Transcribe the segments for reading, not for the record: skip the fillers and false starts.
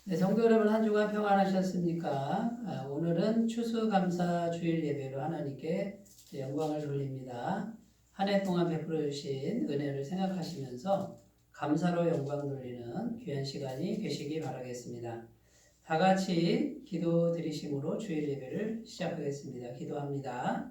네, 성도 여러분 한 주간 평안하셨습니까? 오늘은 추수감사 주일 예배로 하나님께 영광을 돌립니다. 한 해 동안 베풀어 주신 은혜를 생각하시면서 감사로 영광 돌리는 귀한 시간이 되시기 바라겠습니다. 다 같이 기도 드리심으로 주일 예배를 시작하겠습니다. 기도합니다.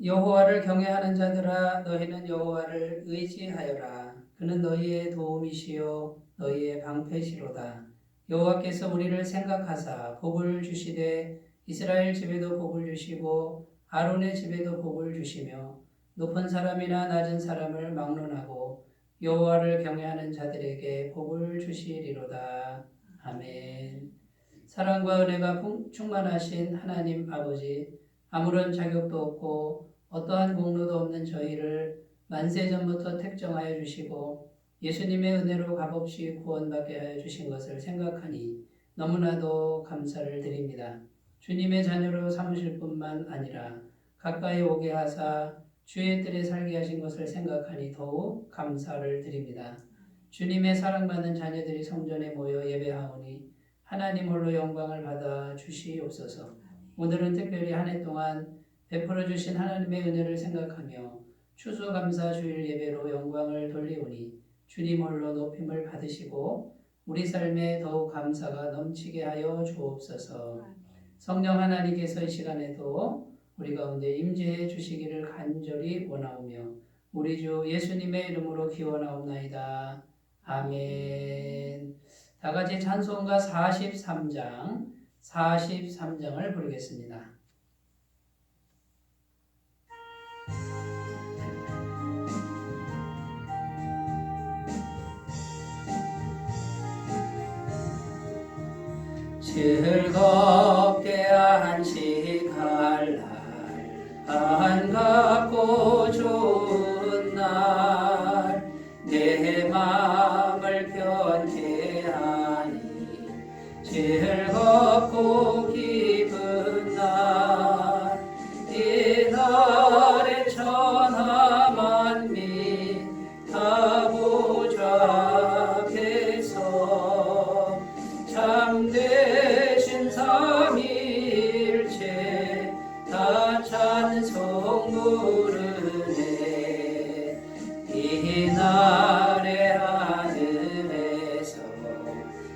여호와를 경외하는 자들아, 너희는 여호와를 의지하여라. 그는 너희의 도움이시요 너희의 방패시로다. 여호와께서 우리를 생각하사 복을 주시되 이스라엘 집에도 복을 주시고 아론의 집에도 복을 주시며 높은 사람이나 낮은 사람을 막론하고 여호와를 경외하는 자들에게 복을 주시리로다. 아멘. 사랑과 은혜가 충만하신 하나님 아버지, 아무런 자격도 없고 어떠한 공로도 없는 저희를 만세전부터 택정하여 주시고 예수님의 은혜로 값없이 구원받게 하여 주신 것을 생각하니 너무나도 감사를 드립니다. 주님의 자녀로 삼으실 뿐만 아니라 가까이 오게 하사 주의 뜰에 살게 하신 것을 생각하니 더욱 감사를 드립니다. 주님의 사랑받는 자녀들이 성전에 모여 예배하오니 하나님 홀로 영광을 받아 주시옵소서. 오늘은 특별히 한 해 동안 베풀어 주신 하나님의 은혜를 생각하며 추수감사 주일 예배로 영광을 돌리오니 주님 홀로 높임을 받으시고 우리 삶에 더욱 감사가 넘치게 하여 주옵소서. 성령 하나님께서 이 시간에도 우리 가운데 임재해 주시기를 간절히 원하오며 우리 주 예수님의 이름으로 기원하옵나이다. 아멘. 다 같이 찬송가 43장을 부르겠습니다. 즐겁게 안식할 날, 반갑고 좋은 날, 내 맘을 편케 하니 즐겁고 기쁜 날, 이 날에 천하 만민 다 보좌 앞에서 참되신 삼위일체 다 찬송 부르네. 이 날에 하늘에서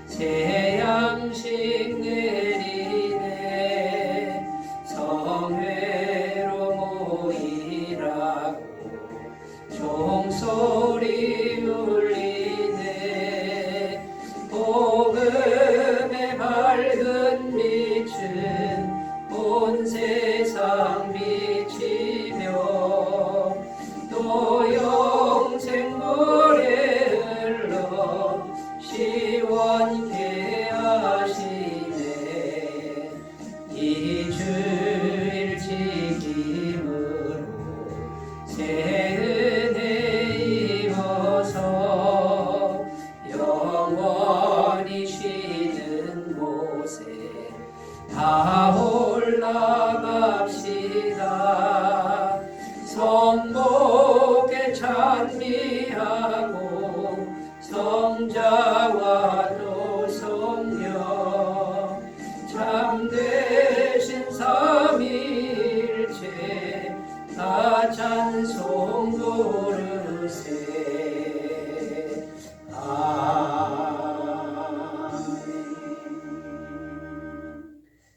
새 양식 내리네. 성회로 모이라고 종소리 울리네. 복음의 밝은 빛은 온 세상 비치며 또 영생 물에 흘러 시원케 하시네. 이 주일 지킴으로 새 은혜 입어서 영원히 쉬는 곳에 다 올라갑시다. 성복에 찬미하고 성자와 또 성령 참되신 삼위일체 다 찬송 부르세.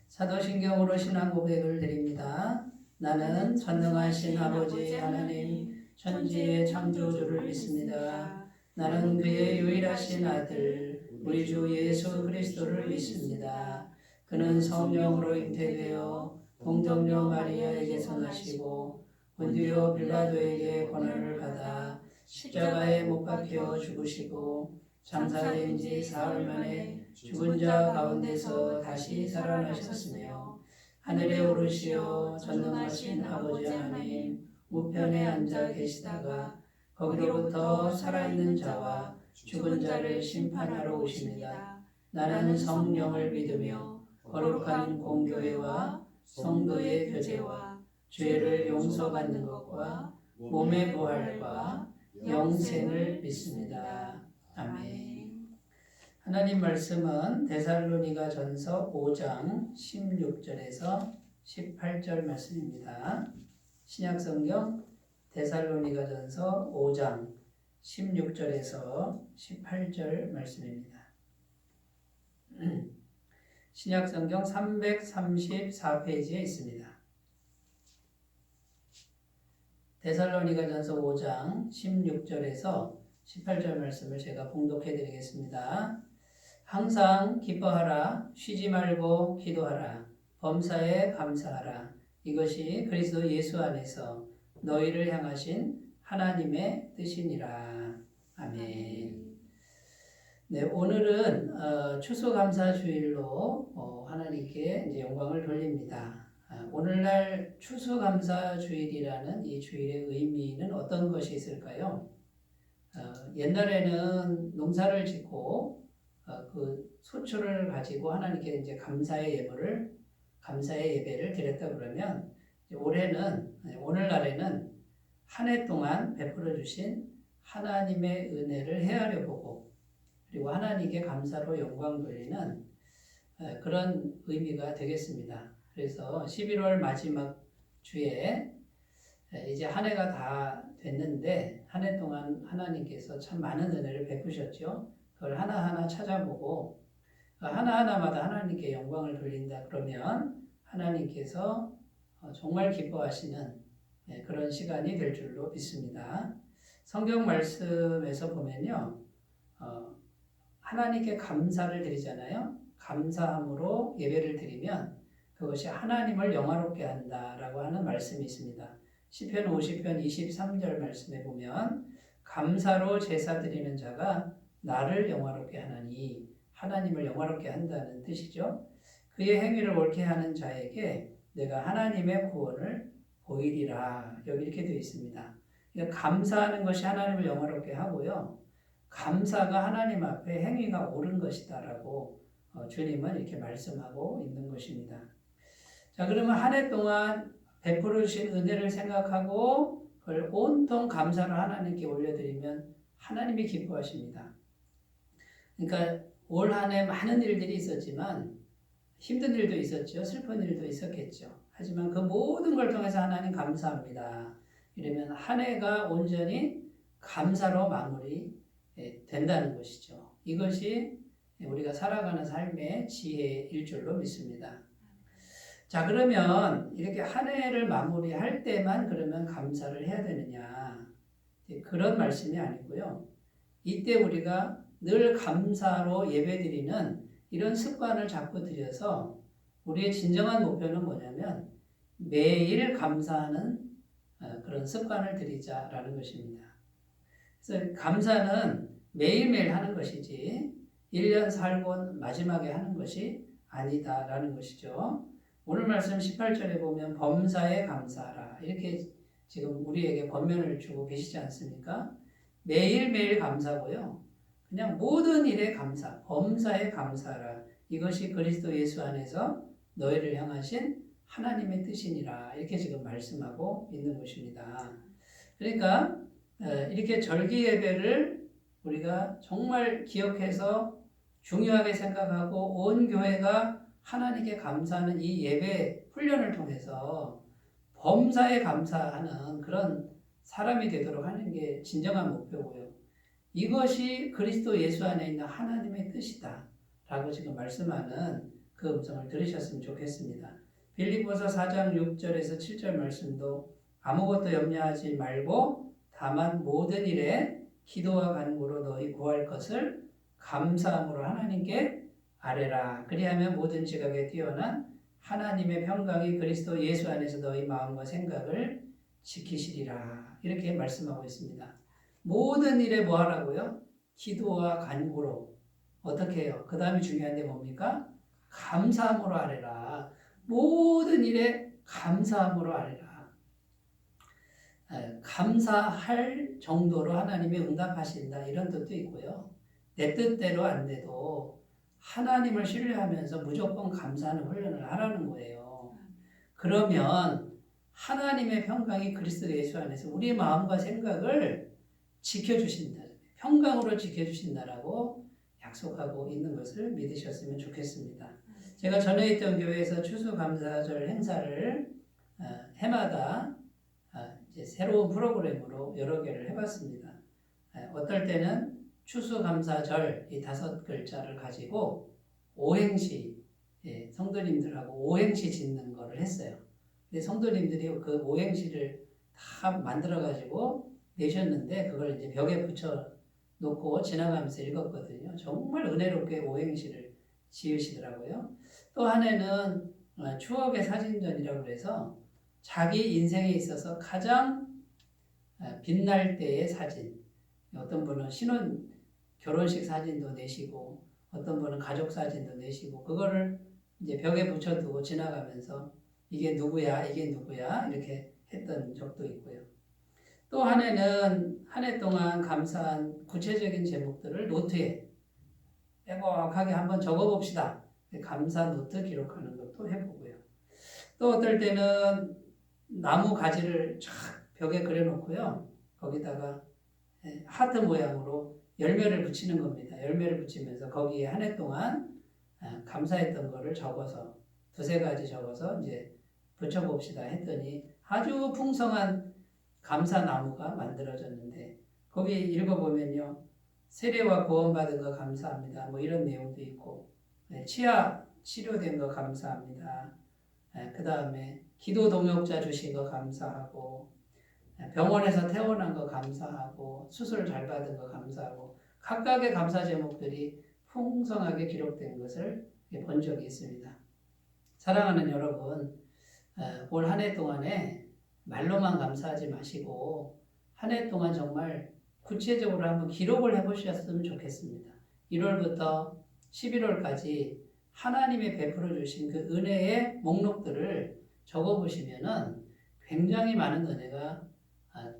사도신경으로 신앙 고백을 드립니다. 나는 전능하신 아버지 하나님 천지의 창조주를 믿습니다. 나는 그의 유일하신 아들 우리 주 예수 그리스도를 믿습니다. 그는 성령으로 잉태되어 동정녀 마리아에게서 나시고 본디오 빌라도에게 고난을 받아 십자가에 못 박혀 죽으시고 장사된 지 사흘 만에 죽은 자 가운데서 다시 살아나셨으며 하늘에 오르시어 전능하신 아버지 하나님 우편에 앉아 계시다가 거기로부터 살아있는 자와 죽은 자를 심판하러 오십니다. 나는 성령을 믿으며 거룩한 공교회와 성도의 교제와 죄를 용서받는 것과 몸의 부활과 영생을 믿습니다. 아멘. 하나님 말씀은 데살로니가전서 5장 16절에서 18절 말씀입니다. 신약성경 데살로니가전서 5장 16절에서 18절 말씀입니다. 신약성경 334페이지에 있습니다. 데살로니가전서 5장 16절에서 18절 말씀을 제가 봉독해 드리겠습니다. 항상 기뻐하라, 쉬지 말고 기도하라, 범사에 감사하라. 이것이 그리스도 예수 안에서 너희를 향하신 하나님의 뜻이니라. 아멘. 네, 오늘은 추수감사주일로 하나님께 이제 영광을 돌립니다. 오늘날 추수감사주일이라는 이 주일의 의미는 어떤 것이 있을까요? 옛날에는 농사를 짓고 그 소출을 가지고 하나님께 이제 감사의 예배를 드렸다 그러면 오늘날에는 한 해 동안 베풀어 주신 하나님의 은혜를 헤아려 보고 그리고 하나님께 감사로 영광 돌리는 그런 의미가 되겠습니다. 그래서 11월 마지막 주에 이제 한 해가 다 됐는데 한 해 동안 하나님께서 참 많은 은혜를 베푸셨죠. 그걸 하나하나 찾아보고 하나하나마다 하나님께 영광을 돌린다 그러면 하나님께서 정말 기뻐하시는 그런 시간이 될 줄로 믿습니다. 성경 말씀에서 보면요. 하나님께 감사를 드리잖아요. 감사함으로 예배를 드리면 그것이 하나님을 영화롭게 한다라고 하는 말씀이 있습니다. 시편 50편 23절 말씀에 보면 감사로 제사 드리는 자가 나를 영화롭게 하나니 하나님을 영화롭게 한다는 뜻이죠. 그의 행위를 옳게 하는 자에게 내가 하나님의 구원을 보이리라. 여기 이렇게 되어 있습니다. 그러니까 감사하는 것이 하나님을 영화롭게 하고요. 감사가 하나님 앞에 행위가 옳은 것이다라고 주님은 이렇게 말씀하고 있는 것입니다. 자, 그러면 한 해 동안 베풀어 주신 은혜를 생각하고 그걸 온통 감사로 하나님께 올려드리면 하나님이 기뻐하십니다. 그러니까 올 한 해 많은 일들이 있었지만 힘든 일도 있었죠. 슬픈 일도 있었겠죠. 하지만 그 모든 걸 통해서 하나님 감사합니다. 이러면 한 해가 온전히 감사로 마무리 된다는 것이죠. 이것이 우리가 살아가는 삶의 지혜일 줄로 믿습니다. 자, 그러면 이렇게 한 해를 마무리할 때만 그러면 감사를 해야 되느냐? 그런 말씀이 아니고요. 이때 우리가 늘 감사로 예배드리는 이런 습관을 자꾸 들여서 우리의 진정한 목표는 뭐냐면 매일 감사하는 그런 습관을 들이자라는 것입니다. 그래서 감사는 매일매일 하는 것이지 1년 살고 마지막에 하는 것이 아니다라는 것이죠. 오늘 말씀 18절에 보면 범사에 감사하라 이렇게 지금 우리에게 권면을 주고 계시지 않습니까? 매일매일 감사고요. 그냥 모든 일에 감사, 범사에 감사하라. 이것이 그리스도 예수 안에서 너희를 향하신 하나님의 뜻이니라. 이렇게 지금 말씀하고 있는 것입니다. 그러니까 이렇게 절기 예배를 우리가 정말 기억해서 중요하게 생각하고 온 교회가 하나님께 감사하는 이 예배 훈련을 통해서 범사에 감사하는 그런 사람이 되도록 하는 게 진정한 목표고요. 이것이 그리스도 예수 안에 있는 하나님의 뜻이다 라고 지금 말씀하는 그 음성을 들으셨으면 좋겠습니다. 빌립보서 4장 6절에서 7절 말씀도 아무것도 염려하지 말고 다만 모든 일에 기도와 간구로 너희 구할 것을 감사함으로 하나님께 아뢰라. 그리하면 모든 지각에 뛰어난 하나님의 평강이 그리스도 예수 안에서 너희 마음과 생각을 지키시리라. 이렇게 말씀하고 있습니다. 모든 일에 뭐 하라고요? 기도와 간구로. 어떻게 해요? 그 다음이 중요한데 뭡니까? 감사함으로 아뢰라. 모든 일에 감사함으로 아뢰라. 감사할 정도로 하나님이 응답하신다 이런 뜻도 있고요. 내 뜻대로 안 돼도 하나님을 신뢰하면서 무조건 감사하는 훈련을 하라는 거예요. 그러면 하나님의 평강이 그리스도 예수 안에서 우리 마음과 생각을 지켜주신다. 평강으로 지켜주신다라고 약속하고 있는 것을 믿으셨으면 좋겠습니다. 제가 전에 있던 교회에서 추수감사절 행사를 해마다 이제 새로운 프로그램으로 여러 개를 해봤습니다. 어떨 때는 추수감사절 이 5글자를 가지고 오행시, 성도님들하고 오행시 짓는 거를 했어요. 근데 성도님들이 그 오행시를 다 만들어가지고 내셨는데 그걸 이제 벽에 붙여 놓고 지나가면서 읽었거든요. 정말 은혜롭게 오행시를 지으시더라고요. 또 한 해는 추억의 사진전이라고 해서 자기 인생에 있어서 가장 빛날 때의 사진. 어떤 분은 결혼식 사진도 내시고 어떤 분은 가족 사진도 내시고 그거를 이제 벽에 붙여두고 지나가면서 이게 누구야 이렇게 했던 적도 있고요. 또 한 해는 한 해 동안 감사한 구체적인 제목들을 노트에 빼곡하게 한번 적어봅시다. 감사 노트 기록하는 것도 해보고요. 또 어떨 때는 나무 가지를 쫙 벽에 그려놓고요. 거기다가 하트 모양으로 열매를 붙이는 겁니다. 열매를 붙이면서 거기에 한 해 동안 감사했던 거를 적어서 2-3가지 적어서 이제 붙여봅시다 했더니 아주 풍성한 감사나무가 만들어졌는데 거기 읽어보면요. 세례와 구원받은 거 감사합니다. 뭐 이런 내용도 있고 치아 치료된 거 감사합니다. 그 다음에 기도 동역자 주신 거 감사하고 병원에서 퇴원한 거 감사하고 수술 잘 받은 거 감사하고 각각의 감사 제목들이 풍성하게 기록된 것을 본 적이 있습니다. 사랑하는 여러분, 올 한 해 동안에 말로만 감사하지 마시고 한 해 동안 정말 구체적으로 한번 기록을 해보셨으면 좋겠습니다. 1월부터 11월까지 하나님이 베풀어 주신 그 은혜의 목록들을 적어보시면은 굉장히 많은 은혜가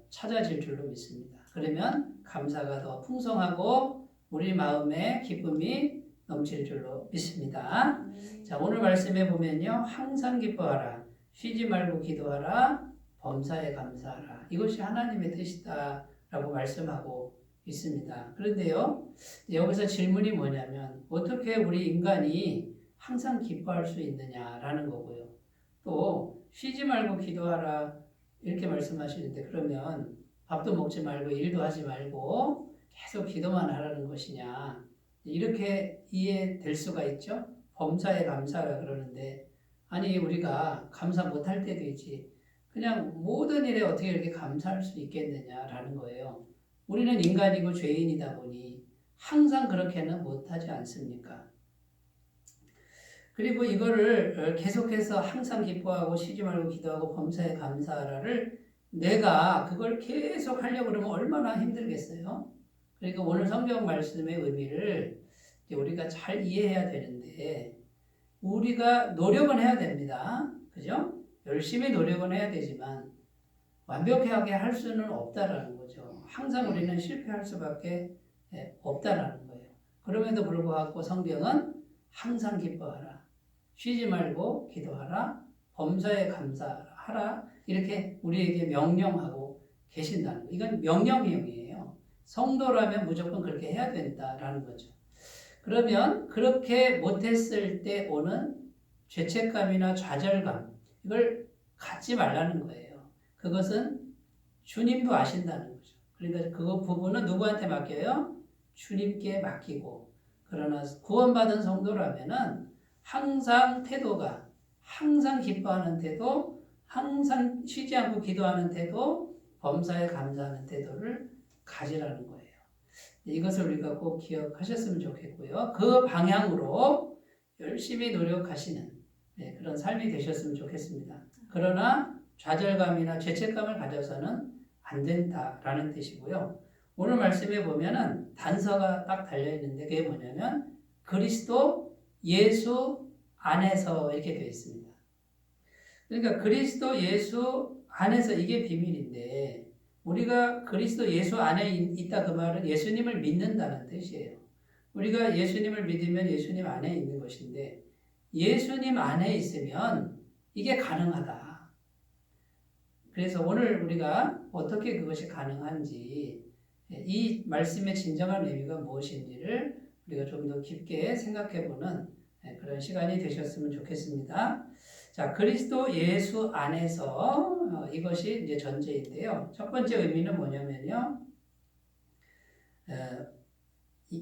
찾아질 줄로 믿습니다. 그러면 감사가 더 풍성하고 우리 마음에 기쁨이 넘칠 줄로 믿습니다. 자, 오늘 말씀해 보면요. 항상 기뻐하라. 쉬지 말고 기도하라. 범사에 감사하라. 이것이 하나님의 뜻이다라고 말씀하고 있습니다. 그런데요. 여기서 질문이 뭐냐면 어떻게 우리 인간이 항상 기뻐할 수 있느냐라는 거고요. 또 쉬지 말고 기도하라. 이렇게 말씀하시는데 그러면 밥도 먹지 말고 일도 하지 말고 계속 기도만 하라는 것이냐. 이렇게 이해될 수가 있죠. 범사에 감사하라 그러는데 아니 우리가 감사 못할 때도 있지. 그냥 모든 일에 어떻게 이렇게 감사할 수 있겠느냐라는 거예요. 우리는 인간이고 죄인이다 보니 항상 그렇게는 못하지 않습니까? 그리고 이거를 계속해서 항상 기뻐하고 쉬지 말고 기도하고 범사에 감사하라를 내가 그걸 계속 하려고 그러면 얼마나 힘들겠어요? 그러니까 오늘 성경 말씀의 의미를 우리가 잘 이해해야 되는데 우리가 노력은 해야 됩니다. 그죠? 열심히 노력은 해야 되지만 완벽하게 할 수는 없다라는 거죠. 항상 우리는 실패할 수밖에 없다라는 거예요. 그럼에도 불구하고 성경은 항상 기뻐하라. 쉬지 말고 기도하라. 범사에 감사하라. 이렇게 우리에게 명령하고 계신다는 거예요. 이건 명령형이에요. 성도라면 무조건 그렇게 해야 된다라는 거죠. 그러면 그렇게 못했을 때 오는 죄책감이나 좌절감 이걸 갖지 말라는 거예요. 그것은 주님도 아신다는 거죠. 그러니까 그 부분은 누구한테 맡겨요? 주님께 맡기고 그러나 구원받은 성도라면은 항상 태도가 항상 기뻐하는 태도 항상 쉬지 않고 기도하는 태도 범사에 감사하는 태도를 가지라는 거예요. 이것을 우리가 꼭 기억하셨으면 좋겠고요. 그 방향으로 열심히 노력하시는 그런 삶이 되셨으면 좋겠습니다. 그러나 좌절감이나 죄책감을 가져서는 안 된다라는 뜻이고요. 오늘 말씀에 보면은 단서가 딱 달려있는데 그게 뭐냐면 그리스도 예수 안에서 이렇게 되어 있습니다. 그러니까 그리스도 예수 안에서 이게 비밀인데 우리가 그리스도 예수 안에 있다 그 말은 예수님을 믿는다는 뜻이에요. 우리가 예수님을 믿으면 예수님 안에 있는 것인데 예수님 안에 있으면 이게 가능하다. 그래서 오늘 우리가 어떻게 그것이 가능한지 이 말씀의 진정한 의미가 무엇인지를 우리가 좀 더 깊게 생각해보는 그런 시간이 되셨으면 좋겠습니다. 자, 그리스도 예수 안에서 이것이 이제 전제인데요. 첫 번째 의미는 뭐냐면요.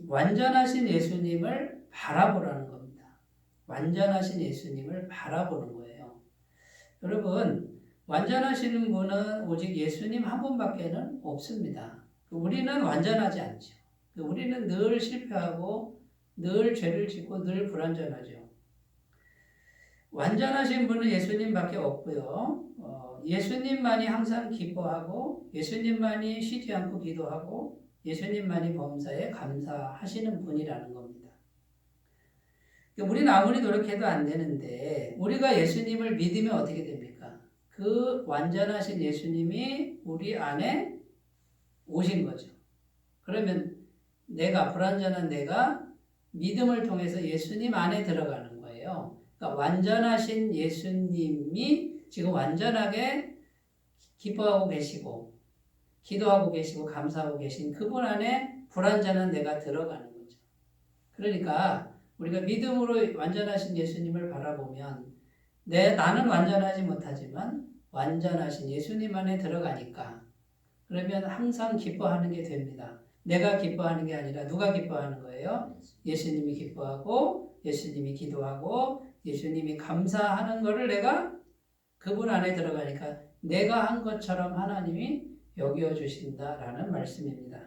완전하신 예수님을 바라보라는 겁니다. 완전하신 예수님을 바라보는 거예요. 여러분, 완전하신 분은 오직 예수님 한 분밖에는 없습니다. 우리는 완전하지 않죠. 우리는 늘 실패하고 늘 죄를 짓고 늘 불완전하죠. 완전하신 분은 예수님밖에 없고요. 예수님만이 항상 기뻐하고 예수님만이 쉬지 않고 기도하고 예수님만이 범사에 감사하시는 분이라는 겁니다. 우리는 아무리 노력해도 안 되는데 우리가 예수님을 믿으면 어떻게 됩니까? 그 완전하신 예수님이 우리 안에 오신 거죠. 그러면 불완전한 내가 믿음을 통해서 예수님 안에 들어가는 거예요. 그러니까 완전하신 예수님이 지금 완전하게 기뻐하고 계시고 기도하고 계시고 감사하고 계신 그분 안에 불완전한 내가 들어가는 거죠. 그러니까 우리가 믿음으로 완전하신 예수님을 바라보면 나는 완전하지 못하지만 완전하신 예수님 안에 들어가니까 그러면 항상 기뻐하는 게 됩니다. 내가 기뻐하는 게 아니라 누가 기뻐하는 거예요? 예수님이 기뻐하고 예수님이 기도하고 예수님이 감사하는 거를 내가 그분 안에 들어가니까 내가 한 것처럼 하나님이 여겨주신다라는 말씀입니다.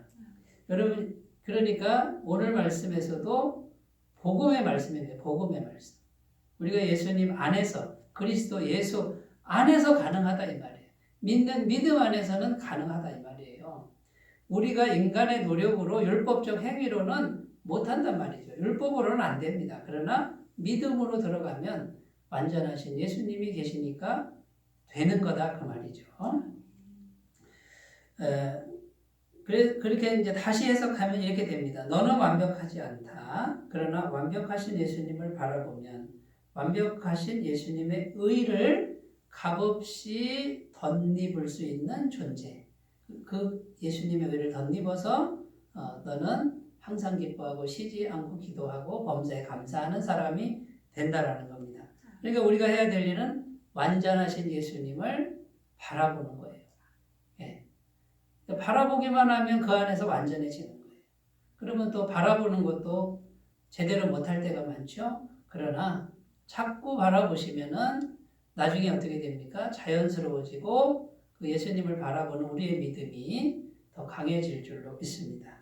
여러분, 그러니까 오늘 말씀에서도 복음의 말씀입니다. 복음의 말씀. 우리가 예수님 안에서 그리스도 예수 안에서 가능하다 이 말이에요. 믿는 믿음 안에서는 가능하다 이 말이에요. 우리가 인간의 노력으로 율법적 행위로는 못한단 말이죠. 율법으로는 안 됩니다. 그러나 믿음으로 들어가면 완전하신 예수님이 계시니까 되는 거다 그 말이죠. 그렇게 이제 다시 해석하면 이렇게 됩니다. 너는 완벽하지 않다. 그러나 완벽하신 예수님을 바라보면 완벽하신 예수님의 의를 값없이 덧입을 수 있는 존재. 그 예수님의 의를 덧입어서 너는 항상 기뻐하고 쉬지 않고 기도하고 범사에 감사하는 사람이 된다라는 겁니다. 그러니까 우리가 해야 될 일은 완전하신 예수님을 바라보는 거예요. 예. 바라보기만 하면 그 안에서 완전해지는 거예요. 그러면 또 바라보는 것도 제대로 못할 때가 많죠. 그러나 자꾸 바라보시면은 나중에 어떻게 됩니까? 자연스러워지고 그 예수님을 바라보는 우리의 믿음이 더 강해질 줄로 믿습니다.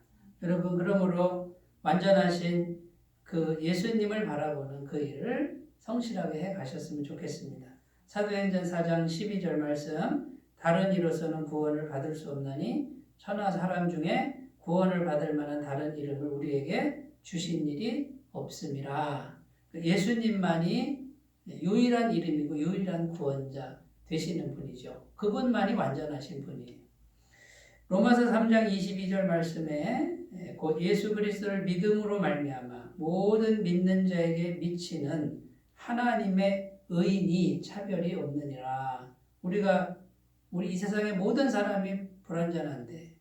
여러분, 그러므로 완전하신 그 예수님을 바라보는 그 일을 성실하게 해 가셨으면 좋겠습니다. 사도행전 4장 12절 말씀, 다른 이로서는 구원을 받을 수 없나니 천하 사람 중에 구원을 받을 만한 다른 이름을 우리에게 주신 일이 없음이라. 예수님만이 유일한 이름이고 유일한 구원자 되시는 분이죠. 그분만이 완전하신 분이에요. 로마서 3장 22절 말씀에 곧 예수 그리스도를 믿음으로 말미암아 모든 믿는 자에게 미치는 하나님의 의인이 차별이 없느니라. 우리 이 세상의 모든 사람이 불완전한데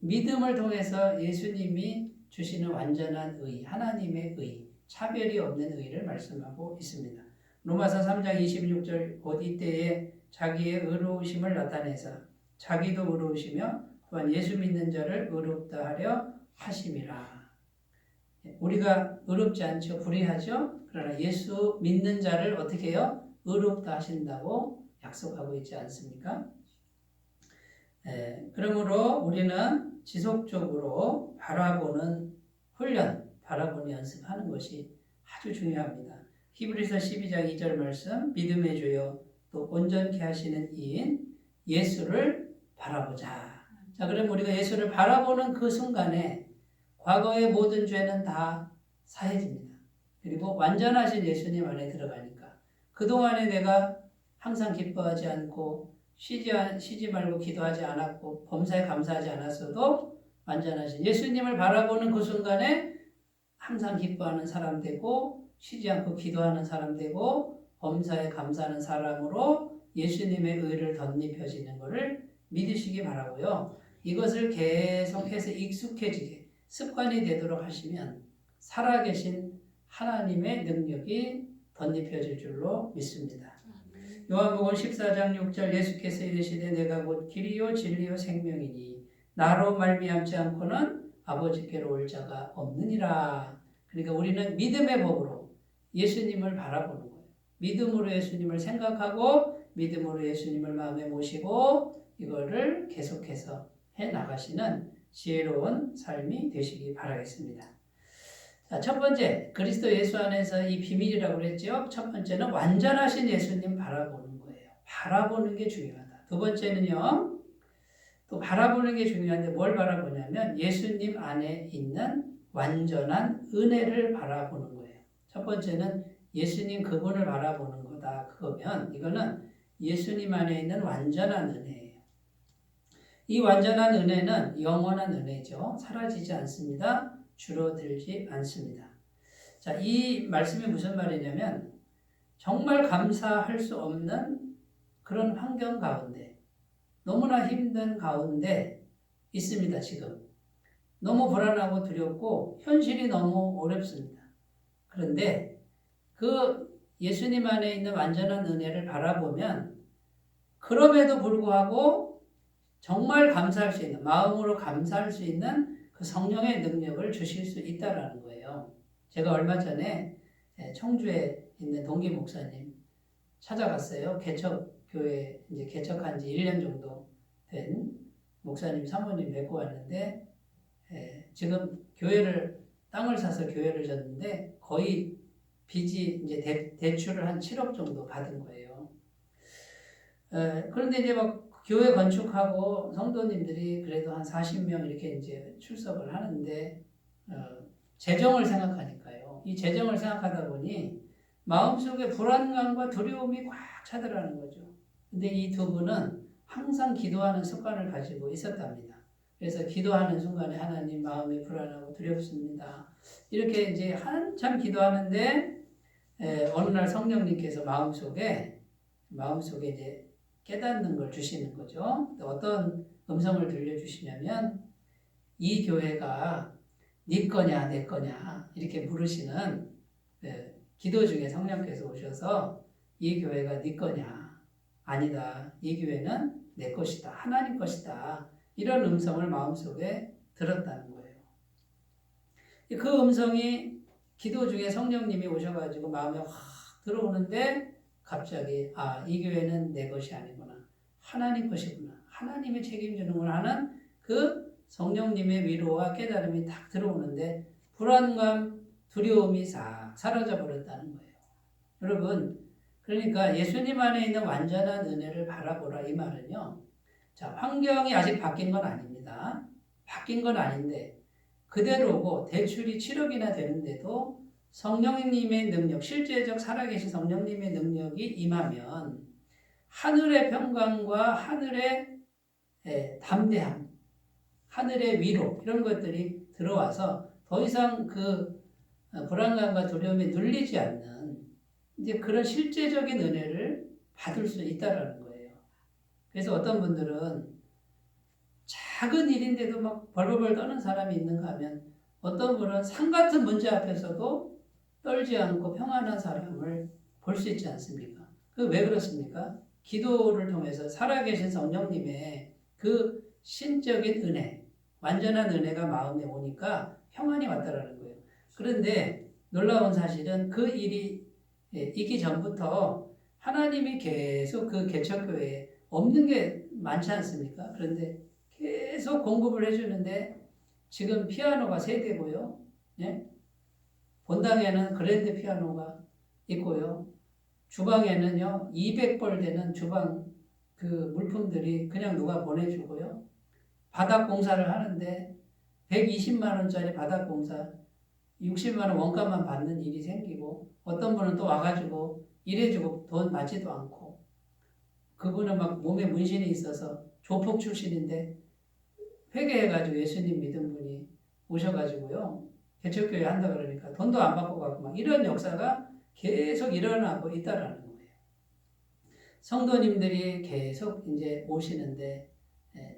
믿음을 통해서 예수님이 주시는 완전한 의, 하나님의 의, 차별이 없는 의를 말씀하고 있습니다. 로마서 3장 26절 곧 이때에 자기의 의로우심을 나타내서 자기도 의로우시며 또한 예수 믿는 자를 의롭다 하려 하심이라. 우리가 의롭지 않죠. 불의하죠. 그러나 예수 믿는 자를 어떻게 해요? 의롭다 하신다고 약속하고 있지 않습니까? 그러므로 우리는 지속적으로 바라보는 훈련, 바라보는 연습하는 것이 아주 중요합니다. 히브리서 12장 2절 말씀, 믿음의 주요 또 온전케 하시는 이인 예수를 바라보자. 자, 그럼 우리가 예수를 바라보는 그 순간에 과거의 모든 죄는 다 사해집니다. 그리고 완전하신 예수님 안에 들어가니까 그동안에 내가 항상 기뻐하지 않고 쉬지 말고 기도하지 않았고 범사에 감사하지 않았어도 완전하신 예수님을 바라보는 그 순간에 항상 기뻐하는 사람 되고 쉬지 않고 기도하는 사람 되고 범사에 감사하는 사람으로 예수님의 의를 덧입혀지는 것을 믿으시기 바라고요. 이것을 계속해서 익숙해지게 습관이 되도록 하시면 살아계신 하나님의 능력이 덧입혀질 줄로 믿습니다. 요한복음 14장 6절 예수께서 이르시되 내가 곧 길이요 진리요 생명이니 나로 말미암지 않고는 아버지께로 올 자가 없느니라. 그러니까 우리는 믿음의 법으로 예수님을 바라보는 거예요. 믿음으로 예수님을 생각하고 믿음으로 예수님을 마음에 모시고 이거를 계속해서 해 나가시는 지혜로운 삶이 되시기 바라겠습니다. 자, 첫 번째, 그리스도 예수 안에서 이 비밀이라고 그랬죠. 첫 번째는 완전하신 예수님 바라보는 거예요. 바라보는 게 중요하다. 두 번째는요, 또 바라보는 게 중요한데 뭘 바라보냐면 예수님 안에 있는 완전한 은혜를 바라보는 거예요. 첫 번째는 예수님 그분을 바라보는 거다. 그거면 이거는 예수님 안에 있는 완전한 은혜예요. 이 완전한 은혜는 영원한 은혜죠. 사라지지 않습니다. 줄어들지 않습니다. 자, 이 말씀이 무슨 말이냐면 정말 감사할 수 없는 그런 환경 가운데 너무나 힘든 가운데 있습니다. 지금 너무 불안하고 두렵고 현실이 너무 어렵습니다. 그런데 그 예수님 안에 있는 완전한 은혜를 바라보면 그럼에도 불구하고 정말 감사할 수 있는 마음으로 감사할 수 있는 그 성령의 능력을 주실 수 있다라는 거예요. 제가 얼마 전에 청주에 있는 동기 목사님 찾아갔어요. 개척교회 이제 개척한 지 1년 정도 된 목사님 사모님 뵙고 왔는데 지금 땅을 사서 교회를 졌는데 거의 빚이 이제 대출을 한 7억 정도 받은 거예요. 그런데 이제 막 교회 건축하고 성도님들이 그래도 한 40명 이렇게 이제 출석을 하는데 재정을 생각하니까요. 이 재정을 생각하다 보니 마음속에 불안감과 두려움이 꽉 차더라는 거죠. 근데 이 두 분은 항상 기도하는 습관을 가지고 있었답니다. 그래서 기도하는 순간에 하나님 마음이 불안하고 두렵습니다. 이렇게 이제 한참 기도하는데 어느 날 성령님께서 마음속에 이제 깨닫는 걸 주시는 거죠. 어떤 음성을 들려주시냐면 이 교회가 네 거냐 내 거냐 이렇게 물으시는 기도 중에 성령께서 오셔서 이 교회가 네 거냐 아니다 이 교회는 내 것이다 하나님 것이다 이런 음성을 마음속에 들었다는 거예요. 그 음성이 기도 중에 성령님이 오셔가지고 마음에 확 들어오는데 갑자기 이 교회는 내 것이 아니구나 하나님 것이구나 하나님이 책임지는구나 하는 그 성령님의 위로와 깨달음이 딱 들어오는데 불안감, 두려움이 싹 사라져 버렸다는 거예요. 여러분 그러니까 예수님 안에 있는 완전한 은혜를 바라보라 이 말은요. 자, 환경이 아직 바뀐 건 아닙니다. 바뀐 건 아닌데 그대로고 대출이 7억이나 되는데도 성령님의 능력, 실제적 살아계신 성령님의 능력이 임하면 하늘의 평강과 하늘의 담대함, 하늘의 위로 이런 것들이 들어와서 더 이상 그 불안감과 두려움에 눌리지 않는 이제 그런 실제적인 은혜를 받을 수 있다라는 거예요. 그래서 어떤 분들은 작은 일인데도 막 벌벌벌 떠는 사람이 있는가 하면 어떤 분은 산 같은 문제 앞에서도 떨지 않고 평안한 사람을 볼 수 있지 않습니까? 그 왜 그렇습니까? 기도를 통해서 살아계신 성령님의 그 신적인 은혜, 완전한 은혜가 마음에 오니까 평안이 왔다라는 거예요. 그런데 놀라운 사실은 그 일이 있기 전부터 하나님이 계속 그 개척교회에 없는 게 많지 않습니까? 그런데 계속 공급을 해주는데 지금 피아노가 3대고요. 예? 본당에는 그랜드 피아노가 있고요. 주방에는요 200벌 되는 주방 그 물품들이 그냥 누가 보내주고요. 바닥 공사를 하는데 120만 원짜리 바닥 공사 60만 원 원가만 받는 일이 생기고 어떤 분은 또 와가지고 일해주고 돈 받지도 않고 그분은 막 몸에 문신이 있어서 조폭 출신인데 회개해가지고 예수님 믿은 분이 오셔가지고요. 개척교회 한다 그러니까 돈도 안 받고 가고 막 이런 역사가 계속 일어나고 있다라는 거예요. 성도님들이 계속 이제 오시는데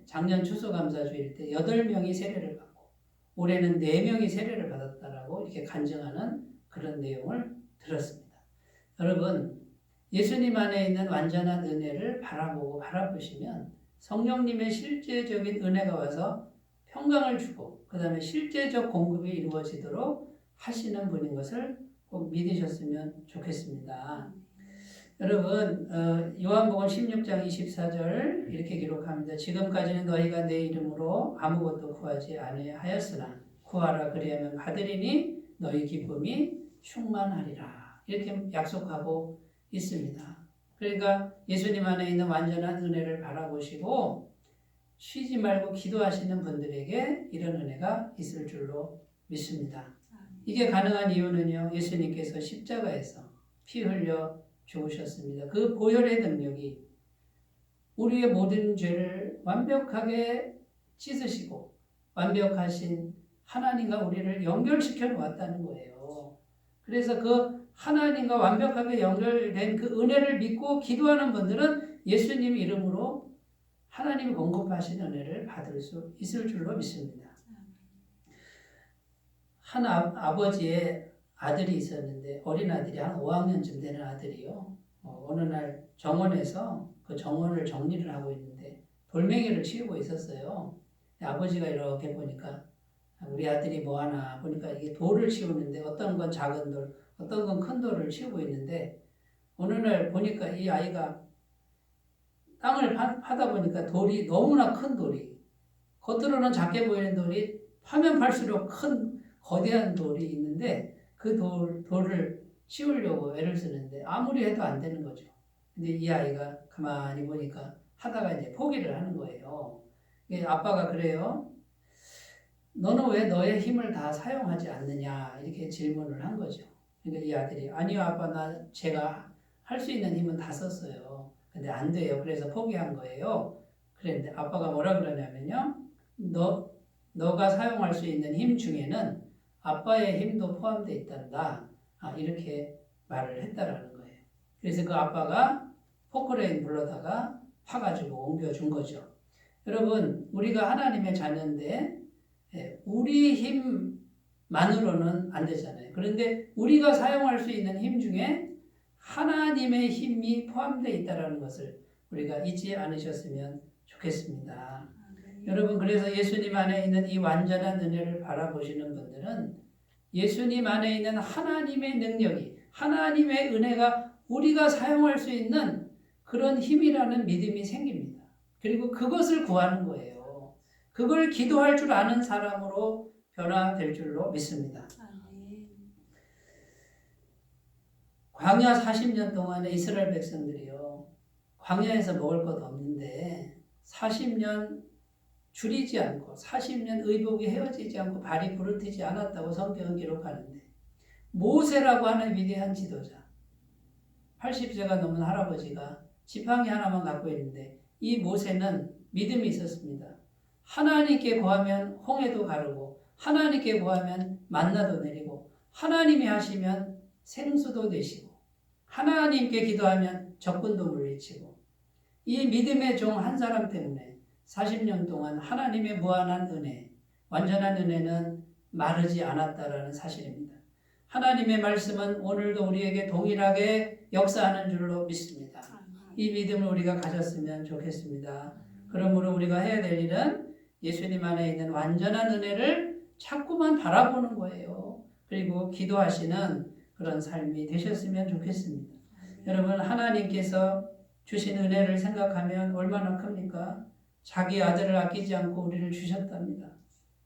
작년 추수감사주일 때 8명이 세례를 받고 올해는 4명이 세례를 받았다라고 이렇게 간증하는 그런 내용을 들었습니다. 여러분, 예수님 안에 있는 완전한 은혜를 바라보시면 성령님의 실제적인 은혜가 와서 평강을 주고 그 다음에 실제적 공급이 이루어지도록 하시는 분인 것을 꼭 믿으셨으면 좋겠습니다. 여러분, 요한복음 16장 24절 이렇게 기록합니다. 지금까지는 너희가 내 이름으로 아무것도 구하지 아니하였으나 구하라 그리하면 받으리니 너희 기쁨이 충만하리라. 이렇게 약속하고 있습니다. 그러니까 예수님 안에 있는 완전한 은혜를 바라보시고 쉬지 말고 기도하시는 분들에게 이런 은혜가 있을 줄로 믿습니다. 이게 가능한 이유는요. 예수님께서 십자가에서 피 흘려 죽으셨습니다. 그 보혈의 능력이 우리의 모든 죄를 완벽하게 씻으시고 완벽하신 하나님과 우리를 연결시켜 놓았다는 거예요. 그래서 그 하나님과 완벽하게 연결된 그 은혜를 믿고 기도하는 분들은 예수님 이름으로 하나님이 공급하신 은혜를 받을 수 있을 줄로 믿습니다. 한 아버지의 아들이 있었는데 어린 아들이 한 5학년쯤 되는 아들이요. 어느 날 정원에서 그 정원을 정리를 하고 있는데 돌멩이를 치우고 있었어요. 아버지가 이렇게 보니까 우리 아들이 뭐 하나 보니까 이게 돌을 치우는데 어떤 건 작은 돌, 어떤 건 큰 돌을 치우고 있는데 어느 날 보니까 이 아이가 땅을 파다 보니까 돌이 너무나 큰 돌이 겉으로는 작게 보이는 돌이 파면 팔수록 큰 거대한 돌이 있는데 그 돌을 치우려고 애를 쓰는데 아무리 해도 안 되는 거죠. 근데 이 아이가 가만히 보니까 하다가 이제 포기를 하는 거예요. 아빠가 그래요. 너는 왜 너의 힘을 다 사용하지 않느냐 이렇게 질문을 한 거죠. 그러니까 이 아들이 아니요 아빠 제가 할 수 있는 힘은 다 썼어요. 근데 안 돼요. 그래서 포기한 거예요. 그런데 아빠가 뭐라 그러냐면요. 너가 사용할 수 있는 힘 중에는 아빠의 힘도 포함되어 있단다. 이렇게 말을 했다라는 거예요. 그래서 그 아빠가 포크레인 불러다가 파가지고 옮겨준 거죠. 여러분, 우리가 하나님의 자녀인데 우리 힘만으로는 안 되잖아요. 그런데 우리가 사용할 수 있는 힘 중에 하나님의 힘이 포함되어 있다는 것을 우리가 잊지 않으셨으면 좋겠습니다. 여러분, 그래서 예수님 안에 있는 이 완전한 은혜를 바라보시는 분들은 예수님 안에 있는 하나님의 능력이, 하나님의 은혜가 우리가 사용할 수 있는 그런 힘이라는 믿음이 생깁니다. 그리고 그것을 구하는 거예요. 그걸 기도할 줄 아는 사람으로 변화될 줄로 믿습니다. 광야 40년 동안에 이스라엘 백성들이요. 광야에서 먹을 것 없는데 40년 줄이지 않고 40년 의복이 헤어지지 않고 발이 부르트지 않았다고 성경은 기록하는데 모세라고 하는 위대한 지도자 80세가 넘은 할아버지가 지팡이 하나만 갖고 있는데 이 모세는 믿음이 있었습니다. 하나님께 구하면 홍해도 가르고 하나님께 구하면 만나도 내리고 하나님이 하시면 생수도 내시고 하나님께 기도하면 적군도 물리치고 이 믿음의 종 한 사람 때문에 40년 동안 하나님의 무한한 은혜, 완전한 은혜는 마르지 않았다라는 사실입니다. 하나님의 말씀은 오늘도 우리에게 동일하게 역사하는 줄로 믿습니다. 이 믿음을 우리가 가졌으면 좋겠습니다. 그러므로 우리가 해야 될 일은 예수님 안에 있는 완전한 은혜를 자꾸만 바라보는 거예요. 그리고 기도하시는 그런 삶이 되셨으면 좋겠습니다. 여러분, 하나님께서 주신 은혜를 생각하면 얼마나 큽니까? 자기 아들을 아끼지 않고 우리를 주셨답니다.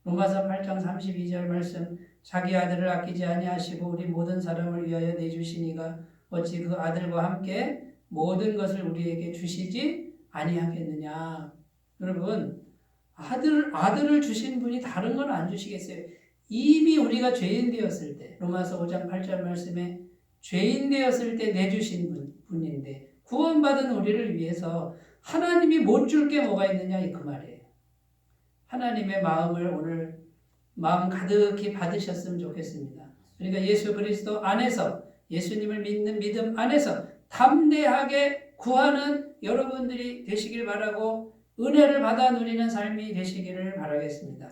로마서 8장 32절 말씀, 자기 아들을 아끼지 아니하시고 우리 모든 사람을 위하여 내주시니가 어찌 그 아들과 함께 모든 것을 우리에게 주시지 아니하겠느냐. 여러분, 아들을 주신 분이 다른 건 안 주시겠어요? 이미 우리가 죄인 되었을 때, 로마서 5장 8절 말씀에 죄인 되었을 때 내주신 분인데 구원받은 우리를 위해서 하나님이 못 줄 게 뭐가 있느냐 그 말이에요. 하나님의 마음을 오늘 마음 가득히 받으셨으면 좋겠습니다. 그러니까 예수 그리스도 안에서 예수님을 믿는 믿음 안에서 담대하게 구하는 여러분들이 되시길 바라고 은혜를 받아 누리는 삶이 되시기를 바라겠습니다.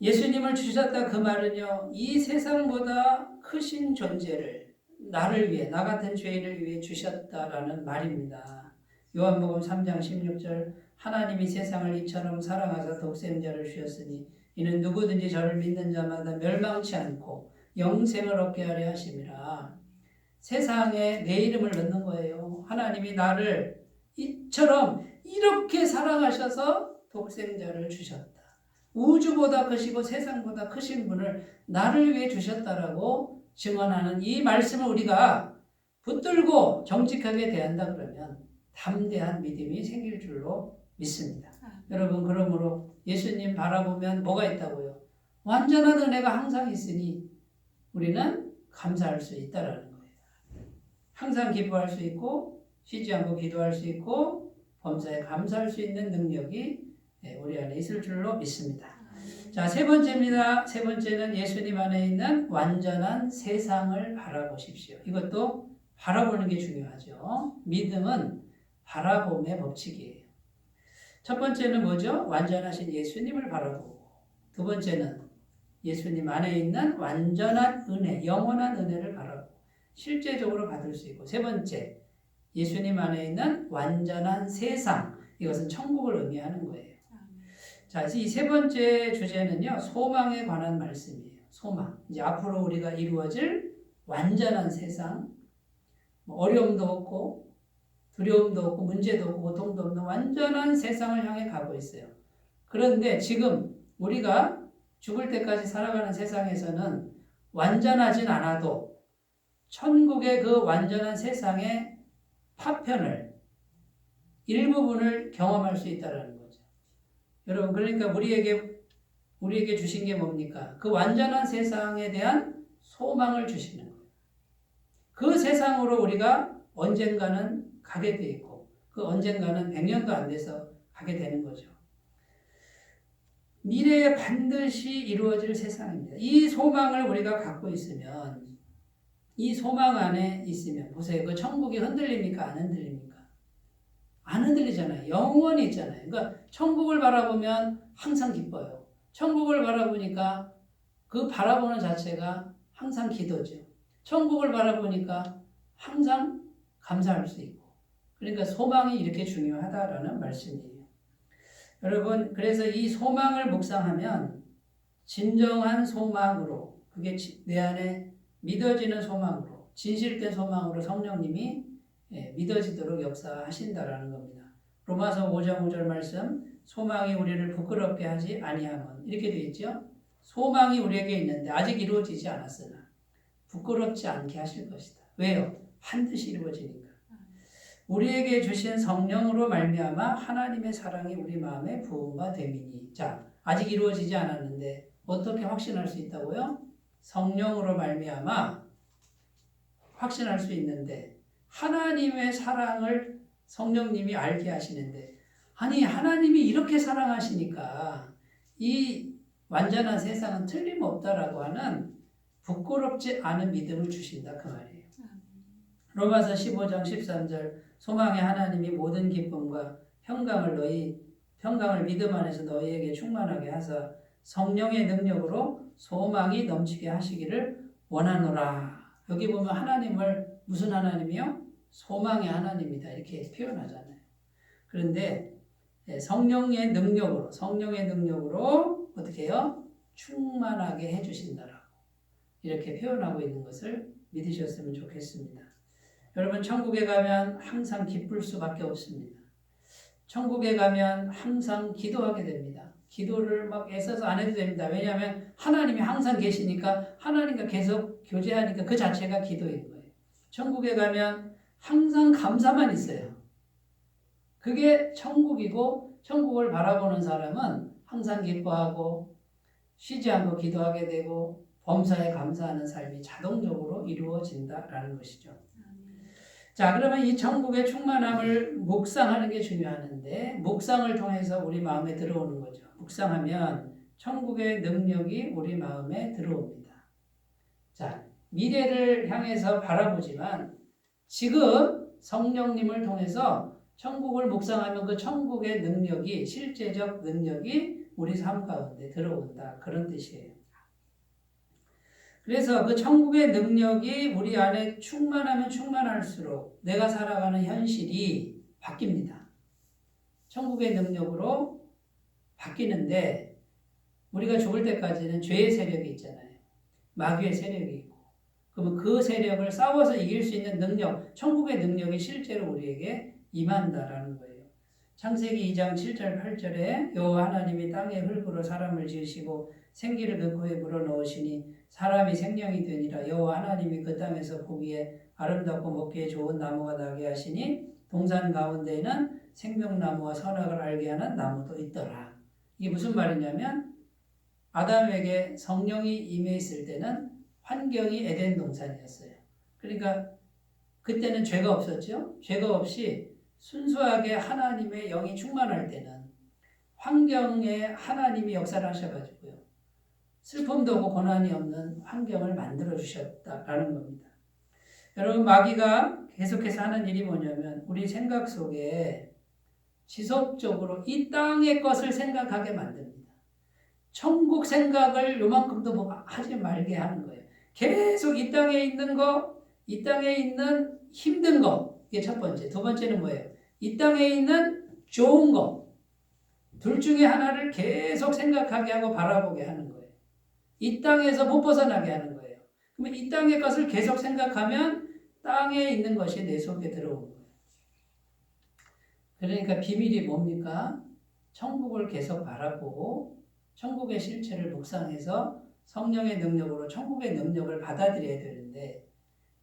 예수님을 주셨다 그 말은요, 이 세상보다 크신 존재를 나를 위해, 나 같은 죄인을 위해 주셨다라는 말입니다. 요한복음 3장 16절 하나님이 세상을 이처럼 사랑하사 독생자를 주셨으니 이는 누구든지 저를 믿는 자마다 멸망치 않고 영생을 얻게 하려 하심이라. 세상에 내 이름을 넣는 거예요. 하나님이 나를 이처럼 이렇게 사랑하셔서 독생자를 주셨다. 우주보다 크시고 세상보다 크신 분을 나를 위해 주셨다라고 증언하는 이 말씀을 우리가 붙들고 정직하게 대한다 그러면 담대한 믿음이 생길 줄로 믿습니다. 여러분, 그러므로 예수님 바라보면 뭐가 있다고요? 완전한 은혜가 항상 있으니 우리는 감사할 수 있다라는 거예요. 항상 기뻐할 수 있고 쉬지 않고 기도할 수 있고 범사에 감사할 수 있는 능력이 우리 안에 있을 줄로 믿습니다. 자, 세 번째입니다. 세 번째는 예수님 안에 있는 완전한 세상을 바라보십시오. 이것도 바라보는 게 중요하죠. 믿음은 바라봄의 법칙이에요. 첫 번째는 뭐죠? 완전하신 예수님을 바라보고, 두 번째는 예수님 안에 있는 완전한 은혜, 영원한 은혜를 바라보고 실제적으로 받을 수 있고, 세 번째, 예수님 안에 있는 완전한 세상, 이것은 천국을 의미하는 거예요. 자, 이 세 번째 주제는요, 소망에 관한 말씀이에요. 소망. 이제 앞으로 우리가 이루어질 완전한 세상, 어려움도 없고, 두려움도 없고, 문제도 없고, 고통도 없는 완전한 세상을 향해 가고 있어요. 그런데 지금 우리가 죽을 때까지 살아가는 세상에서는 완전하진 않아도 천국의 그 완전한 세상의 파편을, 일부분을 경험할 수 있다는 거죠. 여러분, 그러니까 우리에게 주신 게 뭡니까? 그 완전한 세상에 대한 소망을 주시는 거예요. 그 세상으로 우리가 언젠가는 가게 돼 있고, 그 언젠가는 100년도 안 돼서 가게 되는 거죠. 미래에 반드시 이루어질 세상입니다. 이 소망을 우리가 갖고 있으면, 이 소망 안에 있으면, 보세요. 그 천국이 흔들립니까? 안 흔들립니까? 안 흔들리잖아요. 영원히 있잖아요. 그러니까 천국을 바라보면 항상 기뻐요. 천국을 바라보니까 그 바라보는 자체가 항상 기도죠. 천국을 바라보니까 항상 감사할 수 있고. 그러니까 소망이 이렇게 중요하다라는 말씀이에요. 여러분, 그래서 이 소망을 묵상하면 진정한 소망으로, 그게 내 안에 믿어지는 소망으로, 진실된 소망으로 성령님이 믿어지도록 역사하신다라는 겁니다. 로마서 5장 5절 말씀, 소망이 우리를 부끄럽게 하지 아니함은, 이렇게 되어 있죠. 소망이 우리에게 있는데 아직 이루어지지 않았으나 부끄럽지 않게 하실 것이다. 왜요? 반드시 이루어지니까. 우리에게 주신 성령으로 말미암아 하나님의 사랑이 우리 마음에 부음과 됨이니. 자, 아직 이루어지지 않았는데 어떻게 확신할 수 있다고요? 성령으로 말미암아 확신할 수 있는데, 하나님의 사랑을 성령님이 알게 하시는데, 아니 하나님이 이렇게 사랑하시니까 이 완전한 세상은 틀림없다라고 하는 부끄럽지 않은 믿음을 주신다 그 말이에요. 로마서 15장 13절 소망의 하나님이 모든 기쁨과 평강을 믿음 안에서 너희에게 충만하게 하사 성령의 능력으로 소망이 넘치게 하시기를 원하노라. 여기 보면 하나님을 무슨 하나님이요? 소망의 하나님이다 이렇게 표현하잖아요. 그런데 성령의 능력으로 어떻게 해요? 충만하게 해주신다라고 이렇게 표현하고 있는 것을 믿으셨으면 좋겠습니다. 여러분, 천국에 가면 항상 기쁠 수밖에 없습니다. 천국에 가면 항상 기도하게 됩니다. 기도를 막 애써서 안 해도 됩니다. 왜냐하면 하나님이 항상 계시니까, 하나님과 계속 교제하니까 그 자체가 기도인 거예요. 천국에 가면 항상 감사만 있어요. 그게 천국이고, 천국을 바라보는 사람은 항상 기뻐하고 쉬지 않고 기도하게 되고 범사에 감사하는 삶이 자동적으로 이루어진다라는 것이죠. 자, 그러면 이 천국의 충만함을 묵상하는 게 중요하는데 묵상을 통해서 우리 마음에 들어오는 거죠. 묵상하면 천국의 능력이 우리 마음에 들어옵니다. 자, 미래를 향해서 바라보지만 지금 성령님을 통해서 천국을 묵상하면 그 천국의 능력이 실제적 능력이 우리 삶 가운데 들어온다. 그런 뜻이에요. 그래서 그 천국의 능력이 우리 안에 충만하면 충만할수록 내가 살아가는 현실이 바뀝니다. 천국의 능력으로 바뀌는데 우리가 죽을 때까지는 죄의 세력이 있잖아요. 마귀의 세력이 있고. 그러면 그 세력을 싸워서 이길 수 있는 능력, 천국의 능력이 실제로 우리에게 임한다라는 거예요. 창세기 2장 7절 8절에 여호와 하나님이 땅의 흙으로 사람을 지으시고 생기를 그 코에 불어넣으시니 사람이 생명이 되니라. 여호와 하나님이 그 땅에서 보기에 아름답고 먹기에 좋은 나무가 나게 하시니 동산 가운데에는 생명나무와 선악을 알게 하는 나무도 있더라. 이게 무슨 말이냐면 아담에게 성령이 임해 있을 때는 환경이 에덴 동산이었어요. 그러니까 그때는 죄가 없었죠. 죄가 없이 순수하게 하나님의 영이 충만할 때는 환경에 하나님이 역사를 하셔가지고요. 슬픔도 없고 고난이 없는 환경을 만들어 주셨다라는 겁니다. 여러분, 마귀가 계속해서 하는 일이 뭐냐면 우리 생각 속에 지속적으로 이 땅의 것을 생각하게 만듭니다. 천국 생각을 요만큼도 하지 말게 하는 거예요. 계속 이 땅에 있는 거, 이 땅에 있는 힘든 거, 이게 첫 번째. 두 번째는 뭐예요? 이 땅에 있는 좋은 거, 둘 중에 하나를 계속 생각하게 하고 바라보게 하는 거예요. 이 땅에서 못 벗어나게 하는 거예요. 그러면 이 땅의 것을 계속 생각하면 땅에 있는 것이 내 속에 들어오는 거예요. 그러니까 비밀이 뭡니까? 천국을 계속 바라보고 천국의 실체를 묵상해서 성령의 능력으로 천국의 능력을 받아들여야 되는데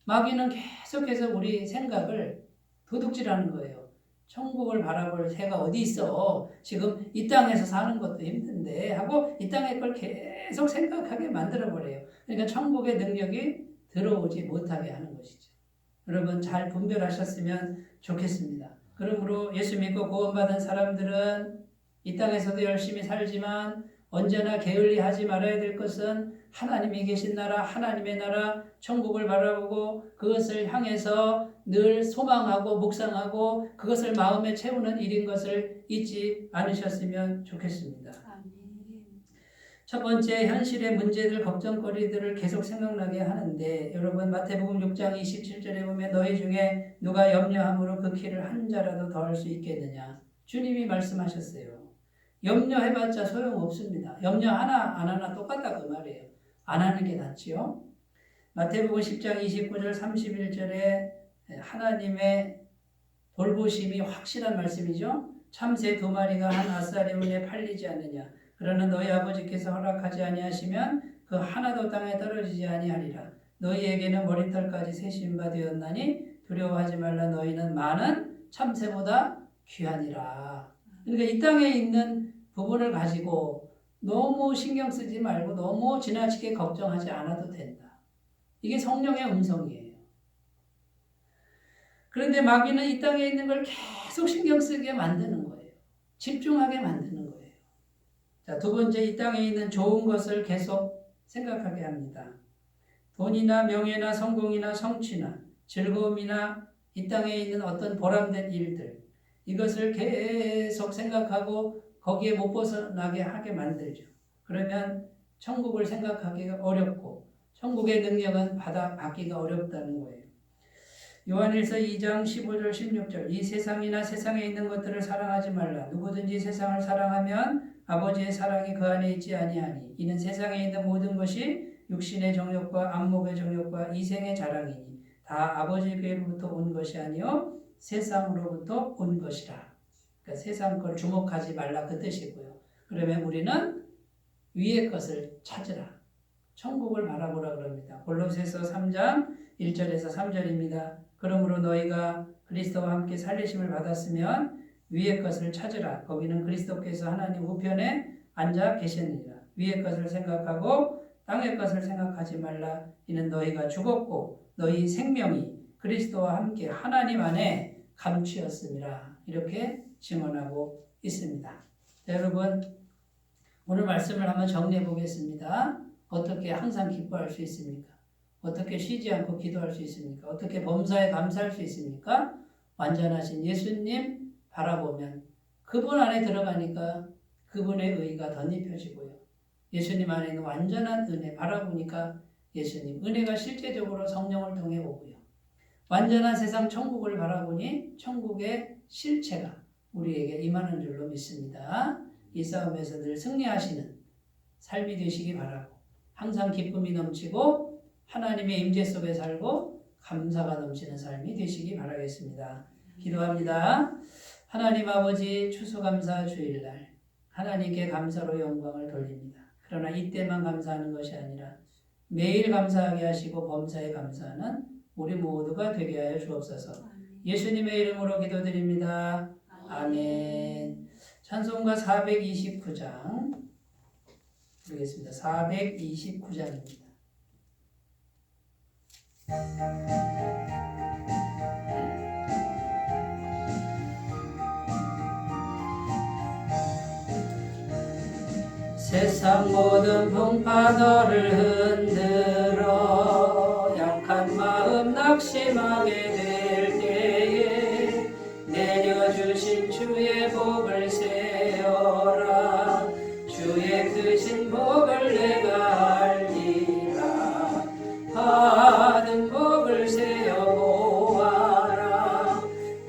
마귀는 계속해서 우리 생각을 도둑질하는 거예요. 천국을 바라볼 새가 어디 있어? 지금 이 땅에서 사는 것도 힘든데 하고 이 땅의 걸 계속 생각하게 만들어버려요. 그러니까 천국의 능력이 들어오지 못하게 하는 것이죠. 여러분 잘 분별하셨으면 좋겠습니다. 그러므로 예수 믿고 구원받은 사람들은 이 땅에서도 열심히 살지만 언제나 게을리하지 말아야 될 것은 하나님이 계신 나라, 하나님의 나라, 천국을 바라보고 그것을 향해서 늘 소망하고 묵상하고 그것을 마음에 채우는 일인 것을 잊지 않으셨으면 좋겠습니다. 첫 번째, 현실의 문제들, 걱정거리들을 계속 생각나게 하는데 여러분 마태복음 6장 27절에 보면 너희 중에 누가 염려함으로 그 키를 한 자라도 더할 수 있겠느냐. 주님이 말씀하셨어요. 염려해봤자 소용없습니다. 염려 하나 안 하나 똑같다 그 말이에요. 안 하는 게 낫지요. 마태복음 10장 29절 31절에 하나님의 돌보심이 확실한 말씀이죠. 참새 2마리가 한 아사리온에 팔리지 않느냐. 그러나 너희 아버지께서 허락하지 아니하시면 그 하나도 땅에 떨어지지 아니하리라. 너희에게는 머리털까지 세신 바 되었나니 두려워하지 말라. 너희는 많은 참새보다 귀하니라. 그러니까 이 땅에 있는 부분을 가지고 너무 신경 쓰지 말고 너무 지나치게 걱정하지 않아도 된다. 이게 성령의 음성이에요. 그런데 마귀는 이 땅에 있는 걸 계속 신경 쓰게 만드는 거예요. 집중하게 만드는 거예요. 자, 두 번째, 이 땅에 있는 좋은 것을 계속 생각하게 합니다. 돈이나 명예나 성공이나 성취나 즐거움이나 이 땅에 있는 어떤 보람된 일들, 이것을 계속 생각하고 거기에 못 벗어나게 하게 만들죠. 그러면 천국을 생각하기가 어렵고 천국의 능력은 받기가 어렵다는 거예요. 요한일서 2장 15절 16절 이 세상이나 세상에 있는 것들을 사랑하지 말라. 누구든지 세상을 사랑하면 아버지의 사랑이 그 안에 있지 아니하니 이는 세상에 있는 모든 것이 육신의 정욕과 안목의 정욕과 이생의 자랑이니 다 아버지께로부터 온 것이 아니요 세상으로부터 온 것이라. 그러니까 세상 걸 주목하지 말라 그 뜻이고요. 그러면 우리는 위의 것을 찾으라. 천국을 바라보라 그럽니다. 골로새서 3장 1절에서 3절입니다. 그러므로 너희가 그리스도와 함께 살리심을 받았으면 위의 것을 찾으라. 거기는 그리스도께서 하나님 우편에 앉아 계셨느니라. 위의 것을 생각하고 땅의 것을 생각하지 말라. 이는 너희가 죽었고 너희 생명이 그리스도와 함께 하나님 안에 감추었음이라 이렇게 증언하고 있습니다. 여러분 오늘 말씀을 한번 정리해 보겠습니다. 어떻게 항상 기뻐할 수 있습니까? 어떻게 쉬지 않고 기도할 수 있습니까? 어떻게 범사에 감사할 수 있습니까? 완전하신 예수님 바라보면 그분 안에 들어가니까 그분의 의가 덧입혀지고요. 예수님 안에 있는 완전한 은혜 바라보니까 예수님 은혜가 실제적으로 성령을 통해 오고요. 완전한 세상 천국을 바라보니 천국의 실체가 우리에게 임하는 줄로 믿습니다. 이 싸움에서 늘 승리하시는 삶이 되시기 바라고 항상 기쁨이 넘치고 하나님의 임재 속에 살고 감사가 넘치는 삶이 되시기 바라겠습니다. 기도합니다. 하나님 아버지 추수감사 주일날 하나님께 감사로 영광을 돌립니다. 그러나 이때만 감사하는 것이 아니라 매일 감사하게 하시고 범사에 감사하는 우리 모두가 되게 하여 주옵소서. 예수님의 이름으로 기도드립니다. 아멘. 찬송가 429장 부르겠습니다. 429장입니다. 세상 모든 풍파 너를 흔들어 약한 마음 낙심하게 될 때에 내려주신 주의 복을 세어라. 주의 크신 복을 내가 알리라. 받은 복을 세어 보아라.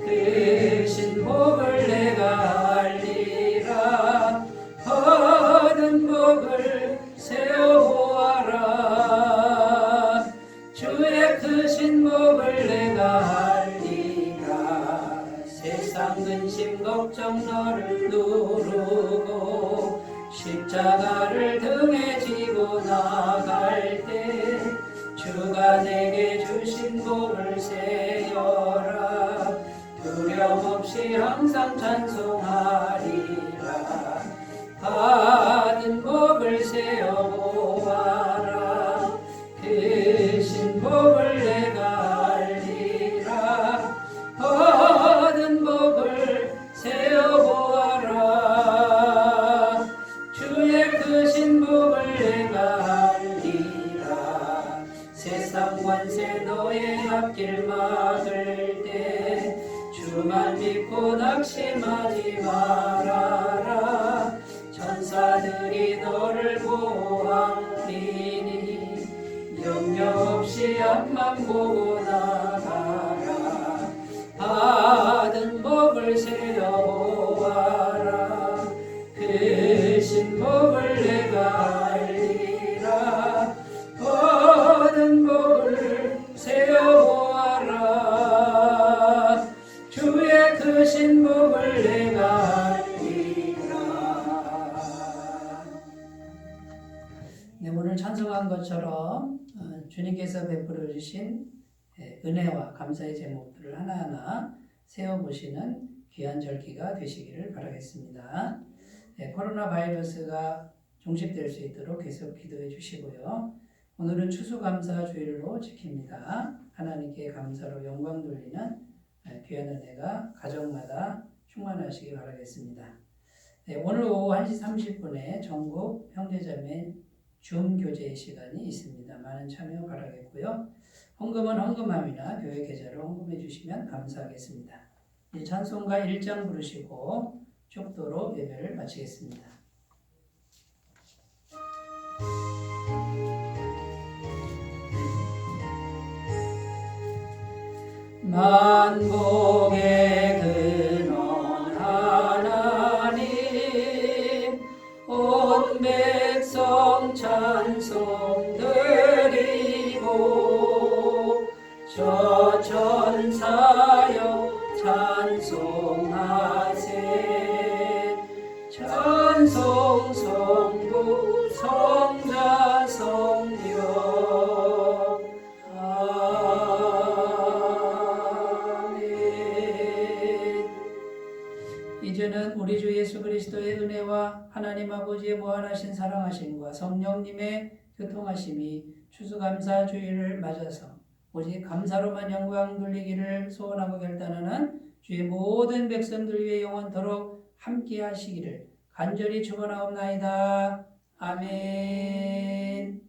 크신 복을 내가 알리라. 받은 복을 세어 보아라. 주의 크신 복을 내가 알리라. 세상 근심 걱정 너를 누르고 십자가를 등에 지고 나갈 때 주가 내게 주신 복을 세어라. 두려움 없이 항상 찬송하리라. 받은 복을 세어 보아라. 크신 복을 내가 알리라. 받은 복을 세어 보아라. 주의 크신 복을 내가 알리라. 세상 관세 너의 앞길 막을 때 주만 믿고 낙심하지 말아라. 천사들이 너를 보호하리니 염려 없이 앞만 보고 나가라. 받은 복을 세어 보아라. 크신 복을 내가 알리라. 받은 복을 세어 보아라. 주의 크신 복을 내가 네, 오늘 찬송한 것처럼 주님께서 베풀어 주신 은혜와 감사의 제목들을 하나하나 세워보시는 귀한 절기가 되시기를 바라겠습니다. 네, 코로나 바이러스가 종식될 수 있도록 계속 기도해 주시고요. 오늘은 추수감사 주일로 지킵니다. 하나님께 감사로 영광 돌리는 귀한 은혜가 가정마다 충만하시기 바라겠습니다. 네, 오늘 오후 1시 30분에 전국 형제자매 줌 교제 시간이 있습니다. 많은 참여 바라겠고요. 헌금은 헌금함이나 교회 계좌로 헌금해 주시면 감사하겠습니다. 이제 찬송가 1장 부르시고 축도로 예배를 마치겠습니다. 만복의 근원 하나님 온 백성 찬송 드리고 저 천사여 찬송하세. 찬송 성부 성자 성령 아멘. 이제는 우리 주 예수 그리스도의 은혜와 하나님 아버지의 무한하신 사랑하심과 성령님의 교통하심이 추수감사 주일을 맞아서 오직 감사로만 영광 돌리기를 소원하고 결단하는 주의 모든 백성들 위해 영원토록 함께 하시기를 간절히 축원하옵나이다. 아멘.